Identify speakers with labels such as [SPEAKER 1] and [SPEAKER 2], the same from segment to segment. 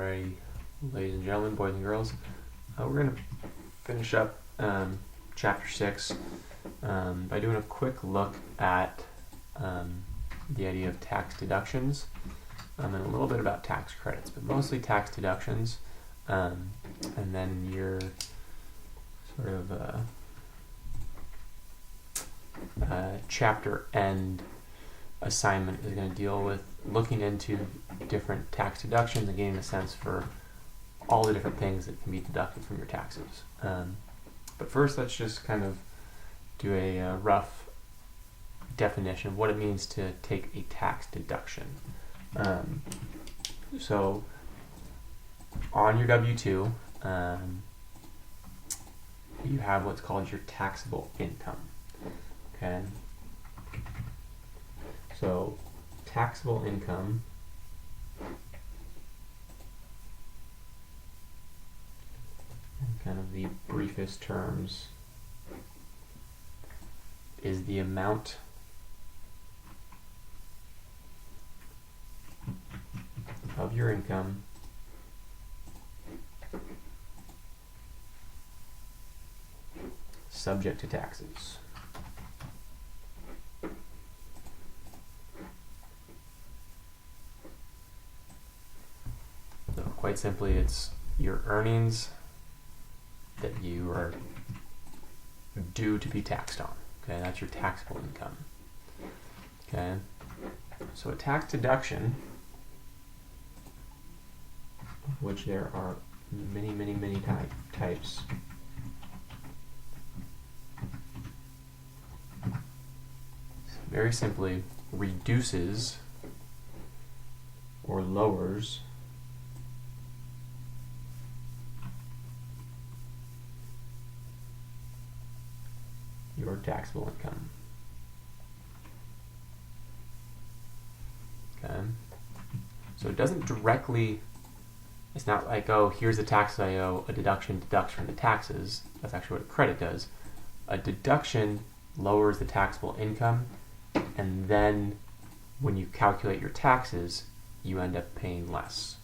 [SPEAKER 1] Alrighty, ladies and gentlemen, boys and girls, we're going to finish up Chapter 6 by doing a quick look at the idea of tax deductions and a little bit about tax credits, but mostly tax deductions, and then your sort of chapter end assignment is going to deal with looking into different tax deductions and getting a sense for all the different things that can be deducted from your taxes. But first, let's just kind of do a rough definition of what it means to take a tax deduction. So on your W-2, you have what's called your taxable income. Okay. So taxable income in kind of the briefest terms is the amount of your income subject to taxes. So quite simply, it's your earnings that you are due to be taxed on. Okay, that's your taxable income. Okay, so a tax deduction, of which there are many types, very simply reduces or lowers your taxable income. Okay, so it doesn't directly, it's not like, oh, here's the tax I owe, a deduction deducts from the taxes. That's actually what a credit does. A deduction lowers the taxable income, and then when you calculate your taxes, you end up paying less.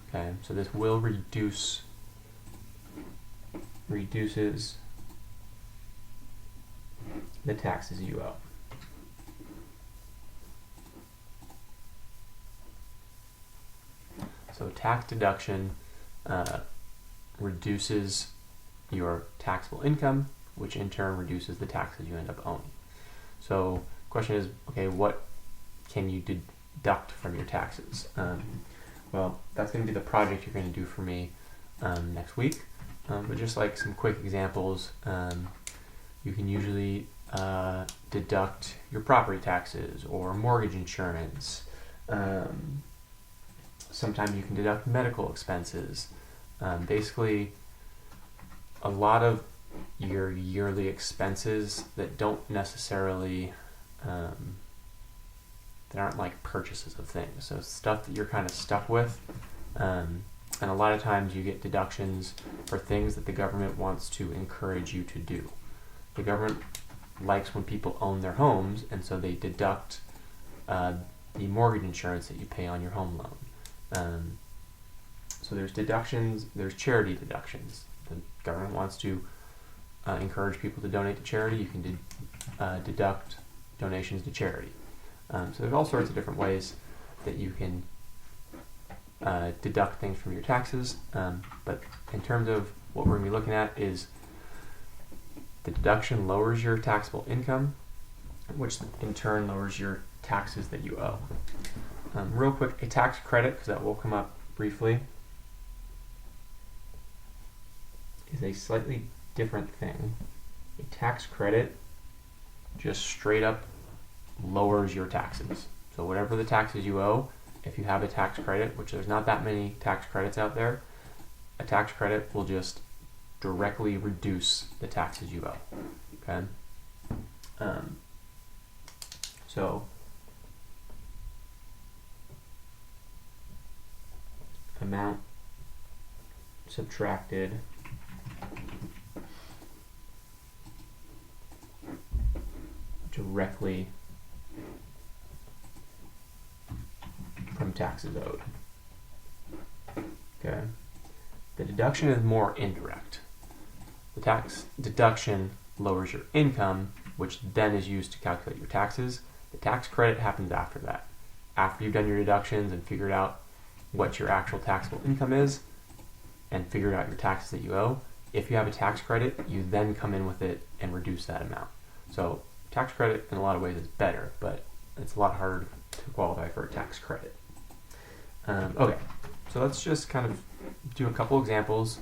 [SPEAKER 1] Okay, so this will reduces the taxes you owe. So tax deduction reduces your taxable income, which in turn reduces the taxes you end up owing. So the question is, okay, what can you deduct from your taxes? Well, that's going to be the project you're going to do for me next week. But just like some quick examples, you can usually deduct your property taxes or mortgage insurance. Sometimes you can deduct medical expenses. Basically, a lot of your yearly expenses that don't necessarily, that aren't like purchases of things. So stuff that you're kind of stuck with. And a lot of times you get deductions for things that the government wants to encourage you to do. The government likes when people own their homes, and so they deduct the mortgage insurance that you pay on your home loan. So there's deductions, there's charity deductions. The government wants to encourage people to donate to charity. You can deduct donations to charity. So there's all sorts of different ways that you can deduct things from your taxes, but in terms of what we're going to be looking at is the deduction lowers your taxable income, which in turn lowers your taxes that you owe. Real quick, a tax credit, because that will come up briefly, is a slightly different thing. A tax credit just straight up lowers your taxes. So whatever the taxes you owe, if you have a tax credit, which there's not that many tax credits out there, a tax credit will just directly reduce the taxes you owe. Okay. So amount subtracted directly from taxes owed. Okay. The deduction is more indirect. The tax deduction lowers your income, which then is used to calculate your taxes. The tax credit happens after that. After you've done your deductions and figured out what your actual taxable income is and figured out your taxes that you owe, if you have a tax credit, you then come in with it and reduce that amount. So tax credit in a lot of ways is better, but it's a lot harder to qualify for a tax credit. Okay, so let's just kind of do a couple examples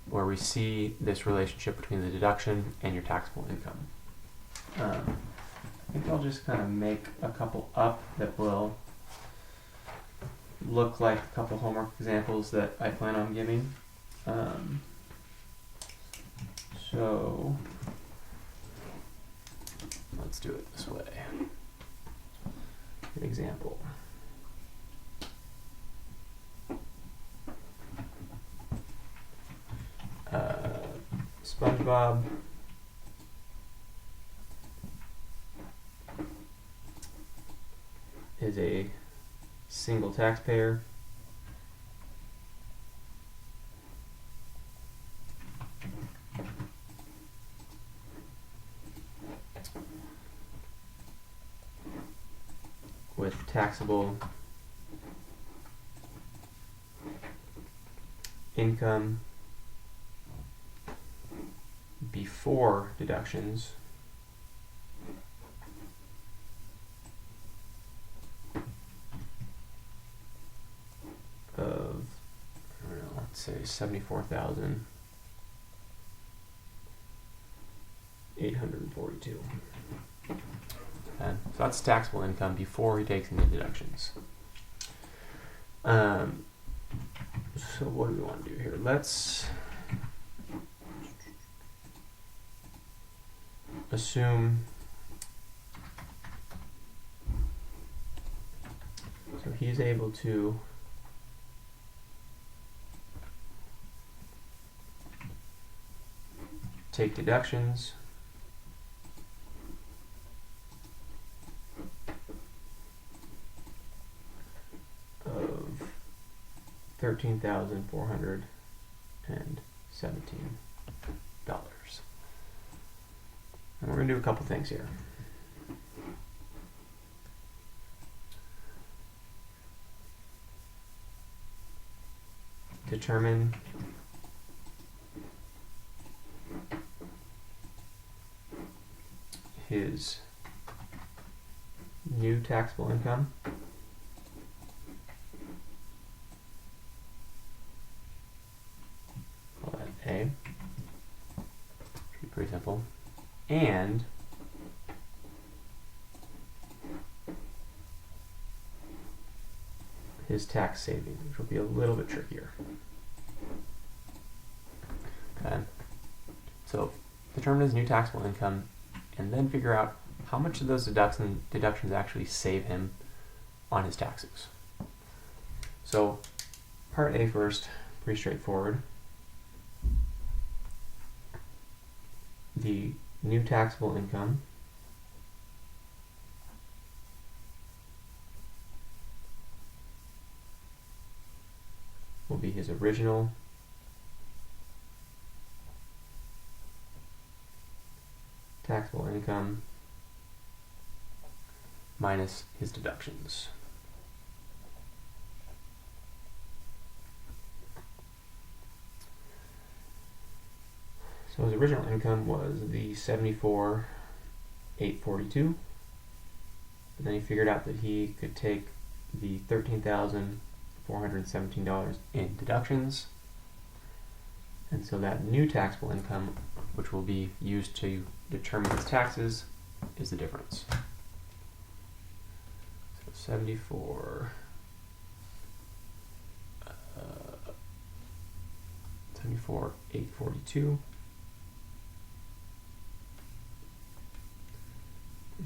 [SPEAKER 1] where we see this relationship between the deduction and your taxable income. I think I'll just kind of make a couple up that will look like a couple homework examples that I plan on giving. So let's do it this way. An example. SpongeBob is a single taxpayer. With taxable income before deductions of, I don't know, let's say 74,842. And so that's taxable income before he takes any deductions. So what do we want to do here? Let's assume, so he's able to take deductions of $13,417. And we're going to do a couple things here. Determine his new taxable income. Call that A. Should be pretty simple. And his tax savings, which will be a little bit trickier. Okay. So determine his new taxable income and then figure out how much of those deductions actually save him on his taxes. So part A first, pretty straightforward. The new taxable income will be his original taxable income minus his deductions. So his original income was the $74,842, but then he figured out that he could take the $13,417 in deductions, and so that new taxable income, which will be used to determine his taxes, is the difference. So 74,842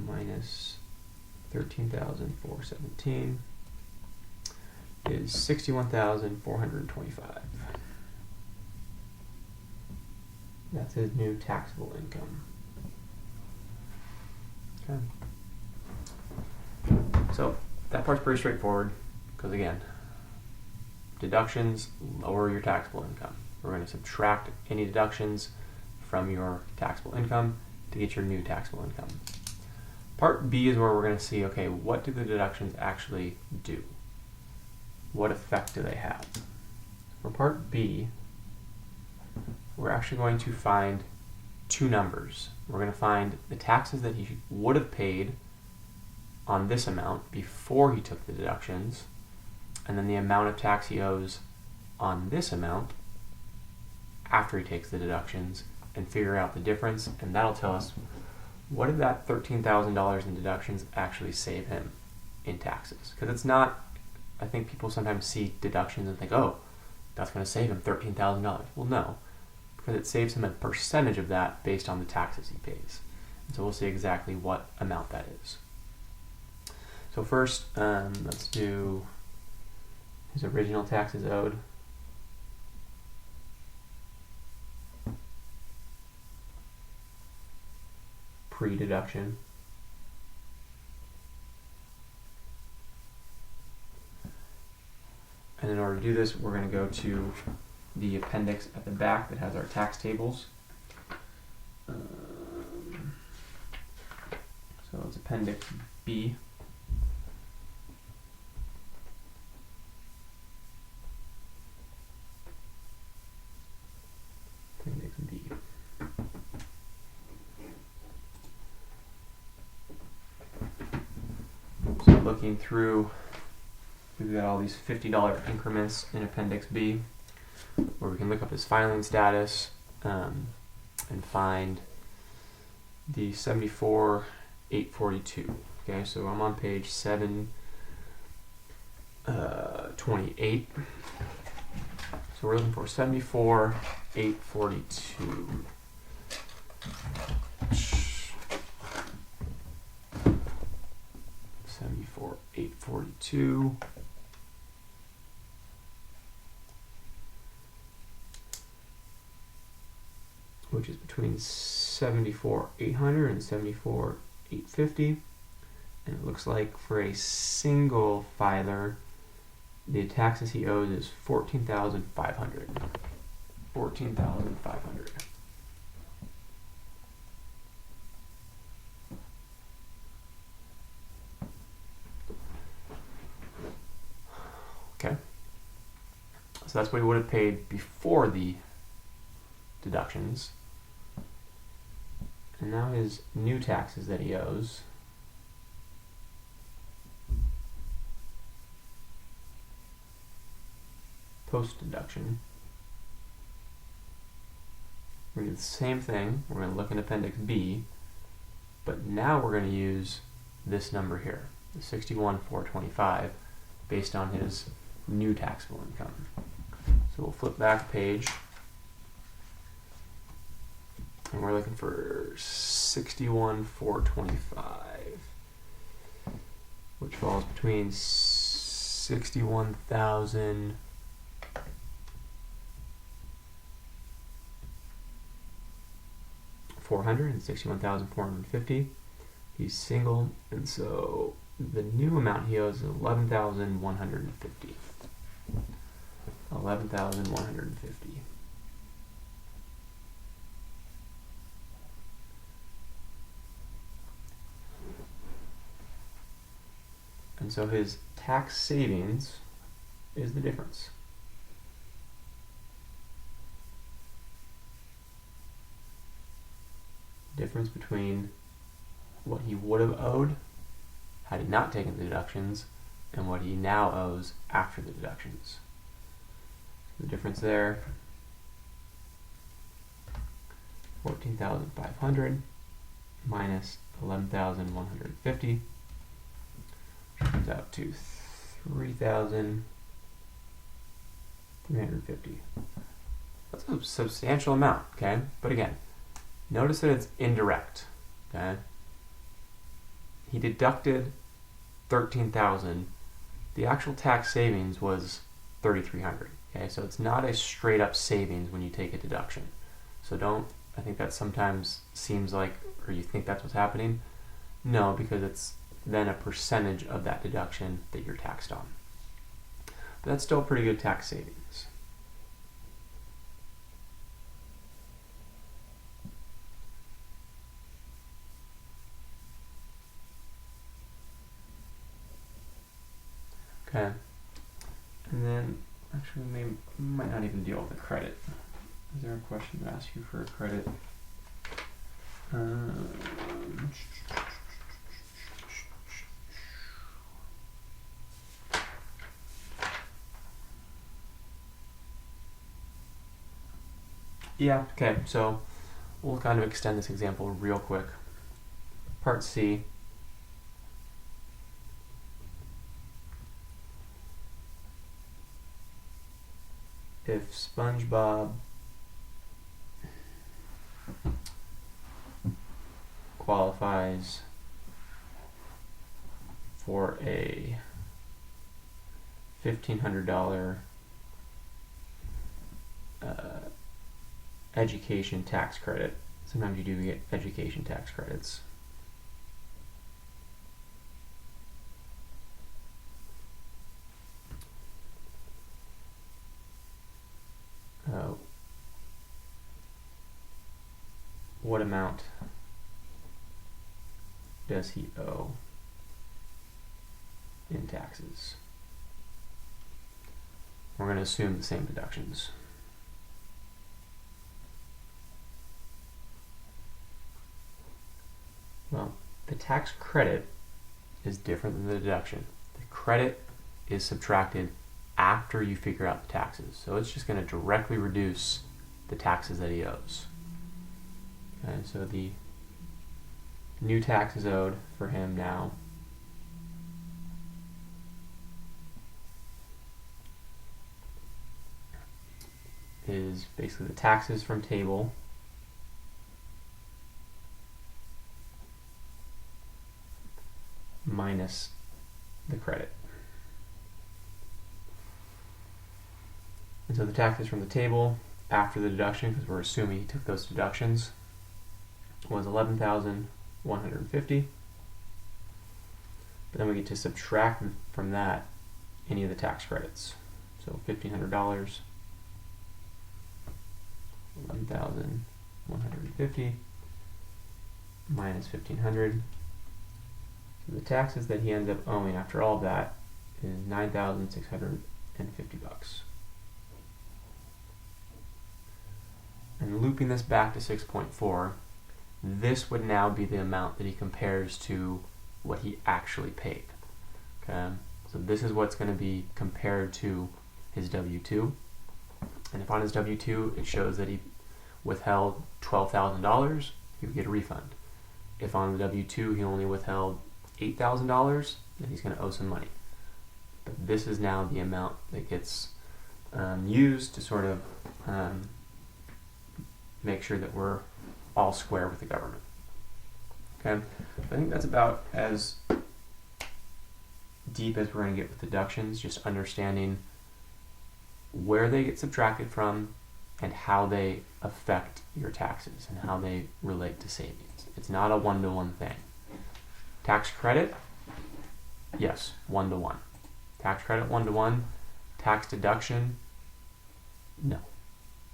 [SPEAKER 1] minus 13,417 is 61,425. That's his new taxable income. Okay. So that part's pretty straightforward because again, deductions lower your taxable income. We're going to subtract any deductions from your taxable income to get your new taxable income. Part B is where we're going to see, okay, what do the deductions actually do? What effect do they have? For part B, we're actually going to find two numbers. We're going to find the taxes that he would have paid on this amount before he took the deductions, and then the amount of tax he owes on this amount after he takes the deductions, and figure out the difference, and that'll tell us what did that $13,000 in deductions actually save him in taxes. Because it's not, I think people sometimes see deductions and think, oh, that's going to save him $13,000. Well, no, because it saves him a percentage of that based on the taxes he pays. And so we'll see exactly what amount that is. So first, let's do his original taxes owed. Pre-deduction. And in order to do this, we're going to go to the appendix at the back that has our tax tables. So it's Appendix B. Appendix B. So looking through, we've got all these $50 increments in Appendix B, where we can look up his filing status and find the 74,842. Okay, so I'm on page 728. So we're looking for 74,842. $74,842. Which is between $74,800 and $74,850. And it looks like for a single filer, the taxes he owes is $14,500. $14,500. Okay. So that's what he would have paid before the deductions. And now his new taxes that he owes. Post-deduction. We're going to do the same thing. We're going to look in Appendix B, but now we're going to use this number here, the 61,425, based on his new taxable income. So we'll flip back a page, and we're looking for 61,425, which falls between 61,450 and 61,450. He's single, and so the new amount he owes is 11,150. 11,150. And so his tax savings is the difference. Difference between what he would have owed had he not taken the deductions and what he now owes after the deductions. The difference there, 14,500 minus 11,150, which comes out to 3,350. That's a substantial amount, okay? But again, notice that it's indirect, okay? He deducted 13,000. The actual tax savings was 3,300. Okay, so it's not a straight up savings when you take a deduction. So I think that sometimes seems like, or you think that's what's happening. No, because it's then a percentage of that deduction that you're taxed on. But that's still pretty good tax savings. Okay, and then actually we might not even deal with the credit. Is there a question to ask you for a credit? Yeah, okay, so we'll kind of extend this example real quick. Part C. If SpongeBob qualifies for a $1,500 education tax credit. Sometimes you do get education tax credits. What amount does he owe in taxes? We're going to assume the same deductions. Well, the tax credit is different than the deduction. The credit is subtracted after you figure out the taxes. So it's just going to directly reduce the taxes that he owes. Okay, so the new taxes owed for him now is basically the taxes from table minus the credit. And so the taxes from the table after the deduction, because we're assuming he took those deductions, was $11,150. But then we get to subtract from that any of the tax credits. So $1,500, 11,150 minus 1,500. So the taxes that he ends up owing after all of that is $9,650. And looping this back to 6.4, this would now be the amount that he compares to what he actually paid. Okay, so this is what's going to be compared to his W-2. And if on his W-2 it shows that he withheld $12,000, he would get a refund. If on the W-2 he only withheld $8,000, then he's going to owe some money. But this is now the amount that gets used to sort of make sure that we're all square with the government. Okay, I think that's about as deep as we're going to get with deductions, just understanding where they get subtracted from and how they affect your taxes and how they relate to savings. It's not a one-to-one thing. Tax credit, yes, one-to-one. Tax credit, one-to-one. Tax deduction, no.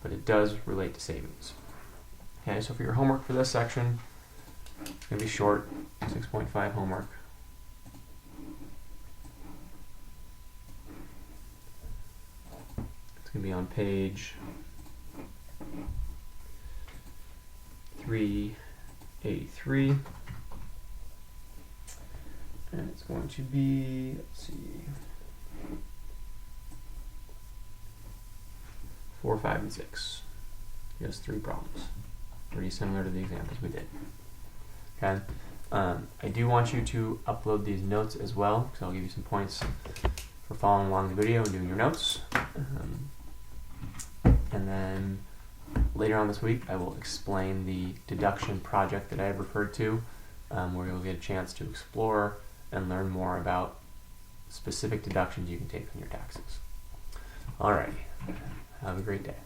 [SPEAKER 1] But it does relate to savings. Okay, so for your homework for this section, it's going to be short, 6.5 homework. It's going to be on page 383. And it's going to be, let's see, 4, 5, and 6. Just 3 problems. Pretty similar to the examples we did. Okay. I do want you to upload these notes as well, because I'll give you some points for following along the video and doing your notes. And then later on this week, I will explain the deduction project that I have referred to, where you'll get a chance to explore and learn more about specific deductions you can take from your taxes. Alrighty. Have a great day.